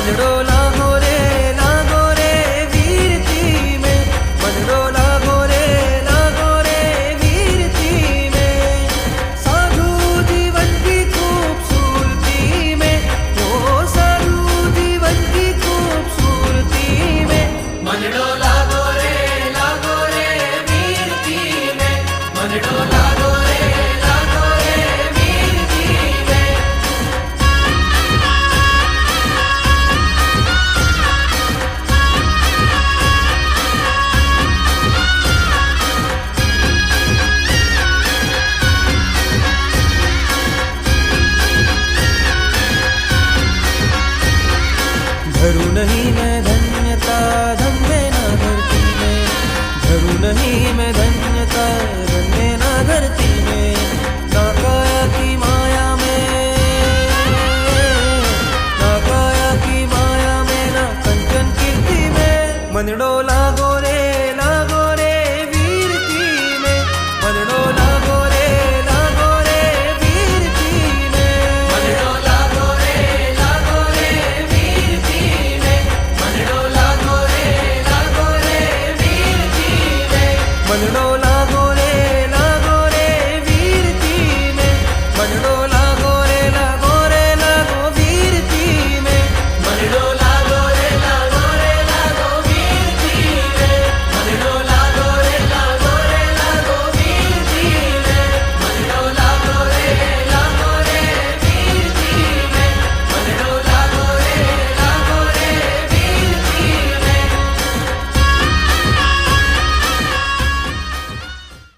मनड़ो लागो रे वीरती में, मनड़ो लागो रे वीरती में। साधु जीवन की खूबसूरती में, ओ साधु जीवन की खूबसूरती में। मनड़ो लागो रे वीरती में, मनड़ो लागो रे वीरती में। धरू नहीं मैं धन्यता धन में ना धरती में, धरू नहीं मैं धन्यता धन में ना धरती में। ना काया की माया में, ना काया की माया में, ना कंचन कीर्ति में। मनड़ो